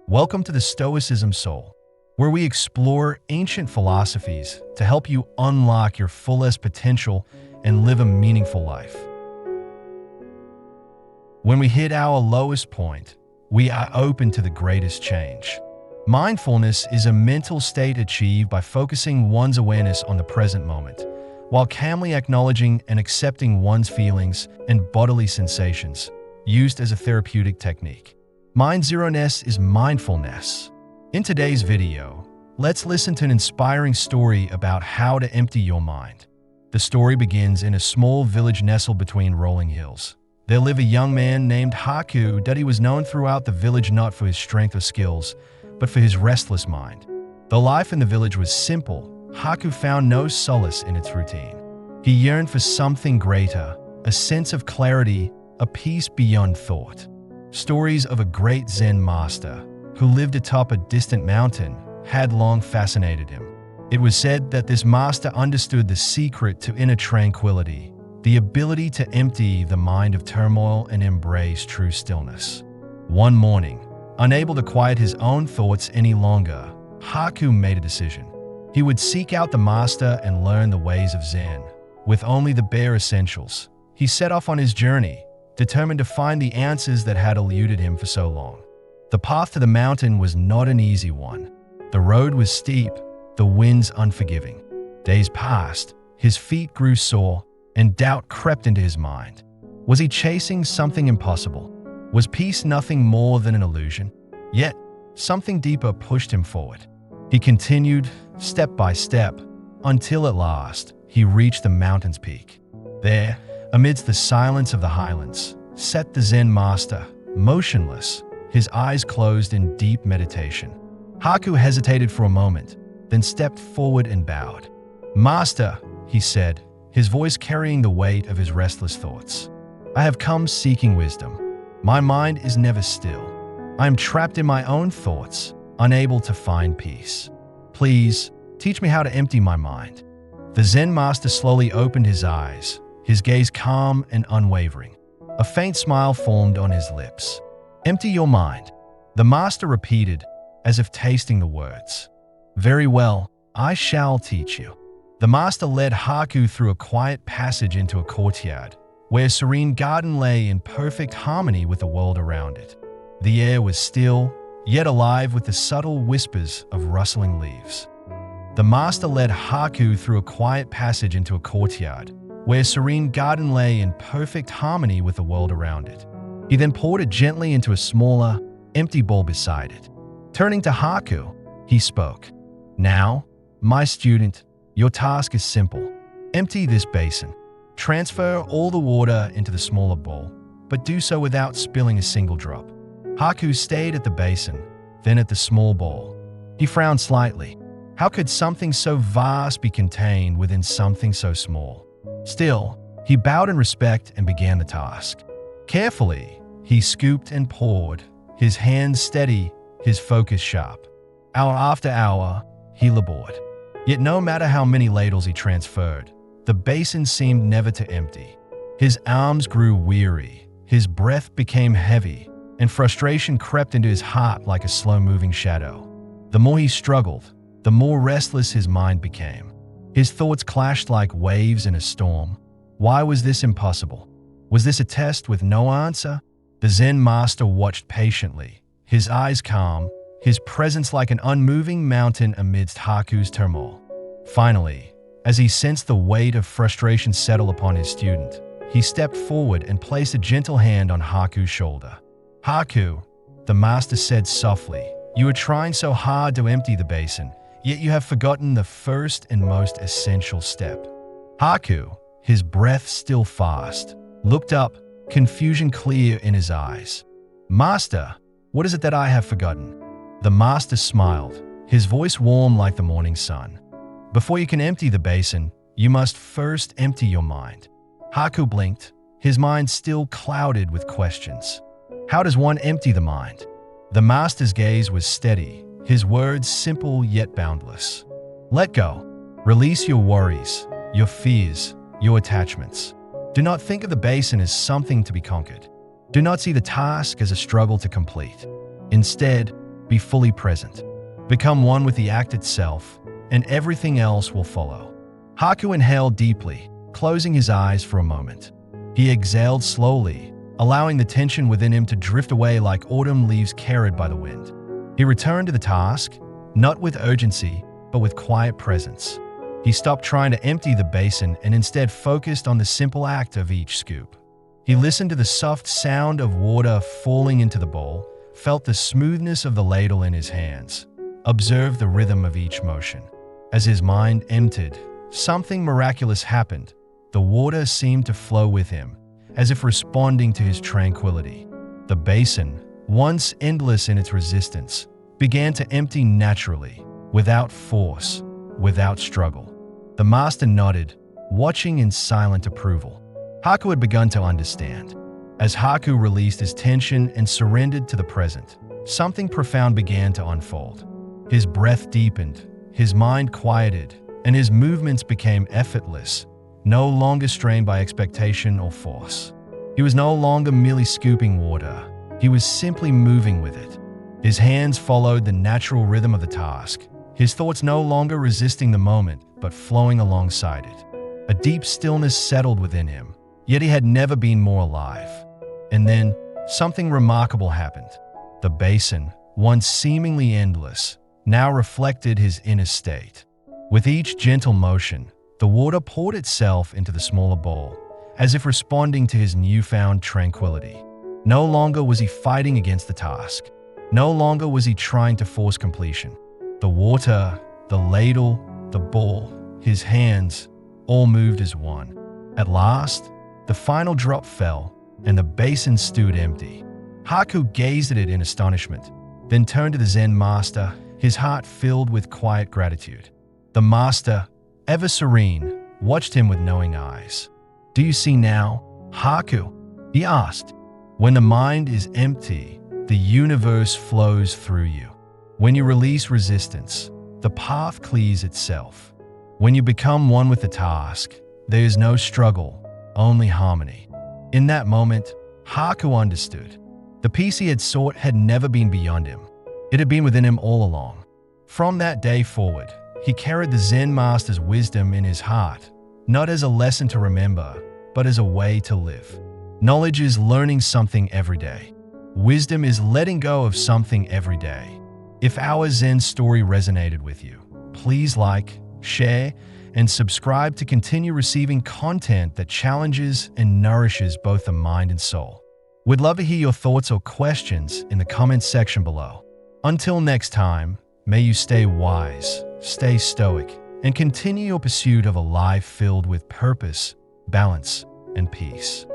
Welcome to the Stoicism Soul, where we explore ancient philosophies to help you unlock your fullest potential and live a meaningful life. When we hit our lowest point, we are open to the greatest change. Mindfulness is a mental state achieved by focusing one's awareness on the present moment, while calmly acknowledging and accepting one's feelings and bodily sensations, used as a therapeutic technique. Mind Zero-ness is mindfulness. In today's video, let's listen to an inspiring story about how to empty your mind. The story begins in a small village nestled between rolling hills. There lived a young man named Haku that he was known throughout the village not for his strength or skills, but for his restless mind. Though life in the village was simple, Haku found no solace in its routine. He yearned for something greater, a sense of clarity, a peace beyond thought. Stories of a great Zen master who lived atop a distant mountain had long fascinated him. It was said that this master understood the secret to inner tranquility, the ability to empty the mind of turmoil and embrace true stillness. One morning, unable to quiet his own thoughts any longer, Haku made a decision. He would seek out the master and learn the ways of Zen. With only the bare essentials, he set off on his journey, determined to find the answers that had eluded him for so long. The path to the mountain was not an easy one. The road was steep, the winds unforgiving. Days passed, his feet grew sore, and doubt crept into his mind. Was he chasing something impossible? Was peace nothing more than an illusion? Yet, something deeper pushed him forward. He continued, step by step, until at last, he reached the mountain's peak. There, amidst the silence of the highlands, sat the Zen master, motionless, his eyes closed in deep meditation. Haku hesitated for a moment, then stepped forward and bowed. "Master," he said, his voice carrying the weight of his restless thoughts, "I have come seeking wisdom. My mind is never still. I am trapped in my own thoughts, unable to find peace. Please, teach me how to empty my mind." The Zen master slowly opened his eyes, his gaze calm and unwavering. A faint smile formed on his lips. "Empty your mind," the master repeated, as if tasting the words. "Very well, I shall teach you." The master led Haku through a quiet passage into a courtyard, where a serene garden lay in perfect harmony with the world around it. The air was still, yet alive with the subtle whispers of rustling leaves. The master led Haku through a quiet passage into a courtyard, where a serene garden lay in perfect harmony with the world around it. He then poured it gently into a smaller, empty bowl beside it. Turning to Haku, he spoke. "Now, my student, your task is simple. Empty this basin. Transfer all the water into the smaller bowl, but do so without spilling a single drop." Haku stayed at the basin, then at the small bowl. He frowned slightly. How could something so vast be contained within something so small? Still, he bowed in respect and began the task. Carefully, he scooped and poured, his hands steady, his focus sharp. Hour after hour, he labored. Yet no matter how many ladles he transferred, the basin seemed never to empty. His arms grew weary, his breath became heavy, and frustration crept into his heart like a slow-moving shadow. The more he struggled, the more restless his mind became. His thoughts clashed like waves in a storm. Why was this impossible? Was this a test with no answer? The Zen master watched patiently, his eyes calm, his presence like an unmoving mountain amidst Haku's turmoil. Finally, as he sensed the weight of frustration settle upon his student, he stepped forward and placed a gentle hand on Haku's shoulder. "Haku," the master said softly, "you are trying so hard to empty the basin, yet you have forgotten the first and most essential step." Haku, his breath still fast, looked up, confusion clear in his eyes. "Master, what is it that I have forgotten?" The master smiled, his voice warm like the morning sun. "Before you can empty the basin, you must first empty your mind." Haku blinked, his mind still clouded with questions. How does one empty the mind? The master's gaze was steady, his words simple yet boundless. "Let go. Release your worries, your fears, your attachments. Do not think of the basin as something to be conquered. Do not see the task as a struggle to complete. Instead, Be fully present. Become one with the act itself, and everything else will follow. Haku inhaled deeply, closing his eyes for a moment. He exhaled slowly, allowing the tension within him to drift away like autumn leaves carried by the wind. He returned to the task, not with urgency, but with quiet presence. He stopped trying to empty the basin and instead focused on the simple act of each scoop. He listened to the soft sound of water falling into the bowl, felt the smoothness of the ladle in his hands, observed the rhythm of each motion. As his mind emptied, something miraculous happened. The water seemed to flow with him, as if responding to his tranquility. The basin, once endless in its resistance, began to empty naturally, without force, without struggle. The master nodded, watching in silent approval. Haku had begun to understand. As Haku released his tension and surrendered to the present, something profound began to unfold. His breath deepened, his mind quieted, and his movements became effortless, no longer strained by expectation or force. He was no longer merely scooping water. He was simply moving with it. His hands followed the natural rhythm of the task, his thoughts no longer resisting the moment, but flowing alongside it. A deep stillness settled within him, yet he had never been more alive. And then, something remarkable happened. The basin, once seemingly endless, now reflected his inner state. With each gentle motion, the water poured itself into the smaller bowl, as if responding to his newfound tranquility. No longer was he fighting against the task. No longer was he trying to force completion. The water, the ladle, the bowl, his hands, all moved as one. At last, the final drop fell, and the basin stood empty. Haku gazed at it in astonishment, then turned to the Zen master, his heart filled with quiet gratitude. The master, ever serene, watched him with knowing eyes. "Do you see now, Haku?" he asked. "When the mind is empty, the universe flows through you. When you release resistance, the path clears itself. When you become one with the task, there is no struggle, only harmony." In that moment, Haku understood. The peace he had sought had never been beyond him. It had been within him all along. From that day forward, he carried the Zen master's wisdom in his heart, not as a lesson to remember, but as a way to live. Knowledge is learning something every day. Wisdom is letting go of something every day. If our Zen story resonated with you, please like, share, and subscribe to continue receiving content that challenges and nourishes both the mind and soul. We'd love to hear your thoughts or questions in the comments section below. Until next time, may you stay wise, stay stoic, and continue your pursuit of a life filled with purpose, balance, and peace.